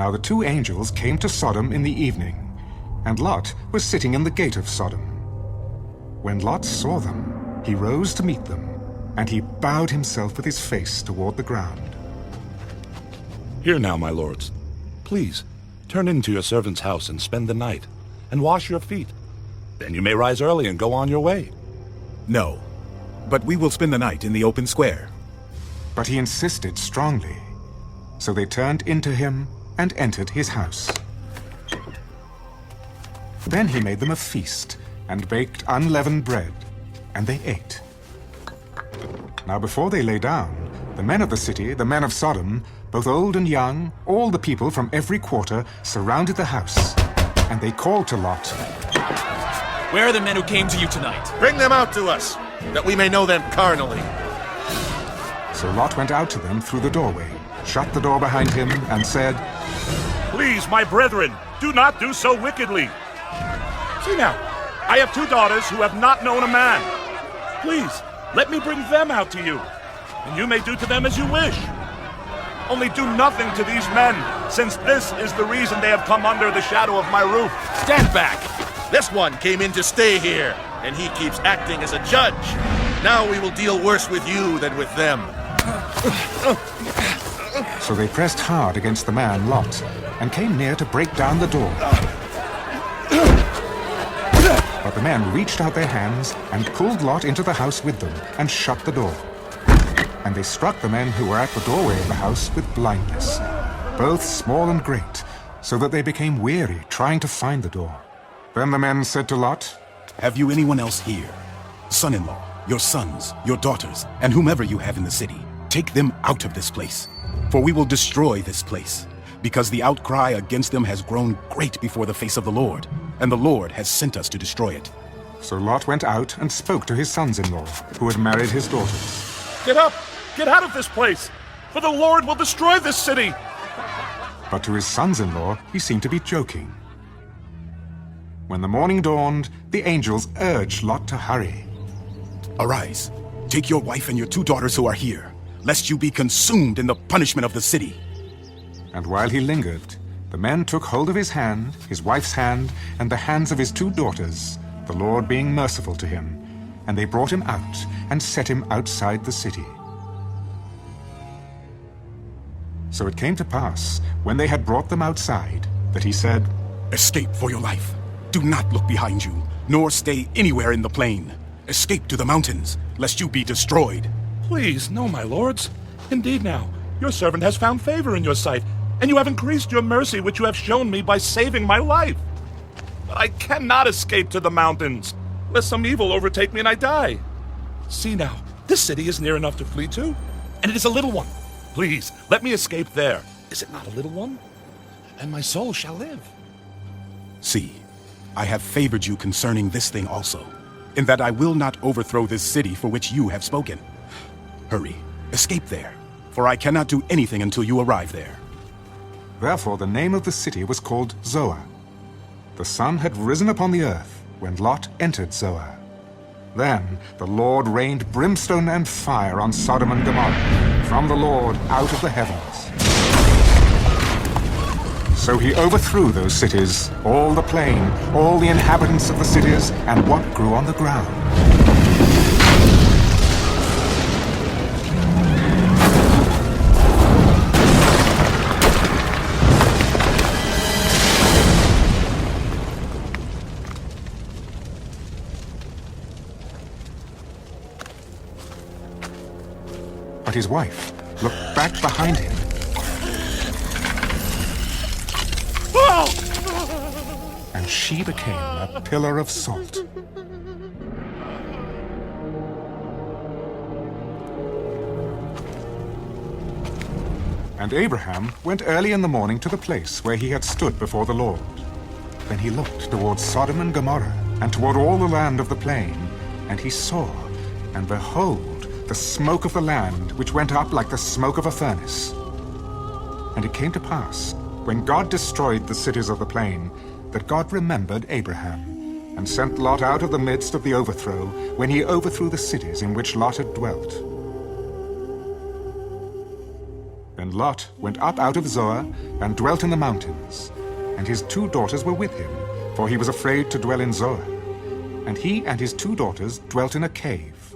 Now the two angels came to Sodom in the evening, and Lot was sitting in the gate of Sodom. When Lot saw them, he rose to meet them, and he bowed himself with his face toward the ground. Here now, my lords. Please, turn into your servant's house and spend the night, and wash your feet. Then you may rise early and go on your way. No, but we will spend the night in the open square. But he insisted strongly. So they turned into him and entered his house. Then he made them a feast and baked unleavened bread, and they ate. Now before they lay down, the men of the city, the men of Sodom, both old and young, all the people from every quarter, surrounded the house, and they called to Lot. Where are the men who came to you tonight? Bring them out to us, that we may know them carnally. So Lot went out to them through the doorway, shut the door behind him, and said, Please, my brethren, do not do so wickedly. See now, I have two daughters who have not known a man. Please, let me bring them out to you, and you may do to them as you wish. Only do nothing to these men, since this is the reason they have come under the shadow of my roof. Stand back! This one came in to stay here, and he keeps acting as a judge. Now we will deal worse with you than with them. So they pressed hard against the man, Lot, and came near to break down the door. But the men reached out their hands and pulled Lot into the house with them and shut the door. And they struck the men who were at the doorway of the house with blindness, both small and great, so that they became weary trying to find the door. Then the men said to Lot, Have you anyone else here? Son-in-law, your sons, your daughters, and whomever you have in the city. Take them out of this place, for we will destroy this place, because the outcry against them has grown great before the face of the Lord, and the Lord has sent us to destroy it. So Lot went out and spoke to his sons-in-law, who had married his daughters. Get up! Get out of this place! For the Lord will destroy this city! But to his sons-in-law he seemed to be joking. When the morning dawned, the angels urged Lot to hurry. Arise, take your wife and your two daughters who are here, lest you be consumed in the punishment of the city. And while he lingered, the men took hold of his hand, his wife's hand, and the hands of his two daughters, the Lord being merciful to him, and they brought him out and set him outside the city. So it came to pass, when they had brought them outside, that he said, Escape for your life. Do not look behind you, nor stay anywhere in the plain. Escape to the mountains, lest you be destroyed. Please, no, my lords. Indeed now, your servant has found favor in your sight, and you have increased your mercy which you have shown me by saving my life. But I cannot escape to the mountains, lest some evil overtake me and I die. See now, this city is near enough to flee to, and it is a little one. Please, let me escape there. Is it not a little one? And my soul shall live. See, I have favored you concerning this thing also, in that I will not overthrow this city for which you have spoken. Hurry, escape there, for I cannot do anything until you arrive there. Therefore the name of the city was called Zoar. The sun had risen upon the earth when Lot entered Zoar. Then the Lord rained brimstone and fire on Sodom and Gomorrah, from the Lord out of the heavens. So he overthrew those cities, all the plain, all the inhabitants of the cities, and what grew on the ground. But his wife looked back behind him. And she became a pillar of salt. And Abraham went early in the morning to the place where he had stood before the Lord. Then he looked toward Sodom and Gomorrah, and toward all the land of the plain, and he saw, and behold, the smoke of the land, which went up like the smoke of a furnace. And it came to pass, when God destroyed the cities of the plain, that God remembered Abraham, and sent Lot out of the midst of the overthrow, when he overthrew the cities in which Lot had dwelt. Then Lot went up out of Zoar and dwelt in the mountains, and his 2 daughters were with him, for he was afraid to dwell in Zoar. And he and his 2 daughters dwelt in a cave.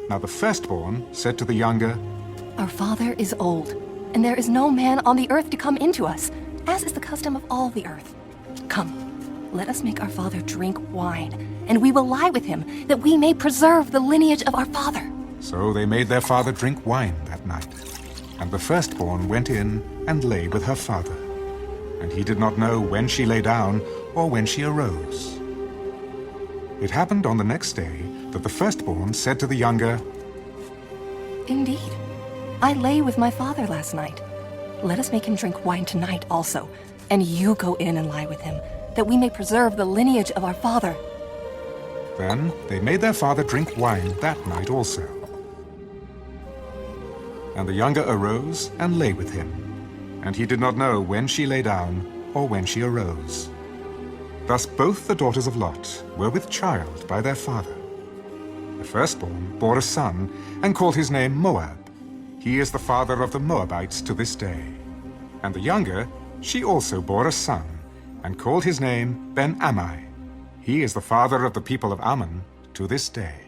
Now the firstborn said to the younger, Our father is old, and there is no man on the earth to come into us, as is the custom of all the earth. Come, let us make our father drink wine, and we will lie with him, that we may preserve the lineage of our father. So they made their father drink wine that night. And the firstborn went in and lay with her father. And he did not know when she lay down or when she arose. It happened on the next day that the firstborn said to the younger, Indeed, I lay with my father last night. Let us make him drink wine tonight also, and you go in and lie with him, that we may preserve the lineage of our father. Then they made their father drink wine that night also. And the younger arose and lay with him, and he did not know when she lay down or when she arose. Thus both the daughters of Lot were with child by their father. The firstborn bore a son, and called his name Moab. He is the father of the Moabites to this day. And the younger, she also bore a son, and called his name Ben-Ammi. He is the father of the people of Ammon to this day.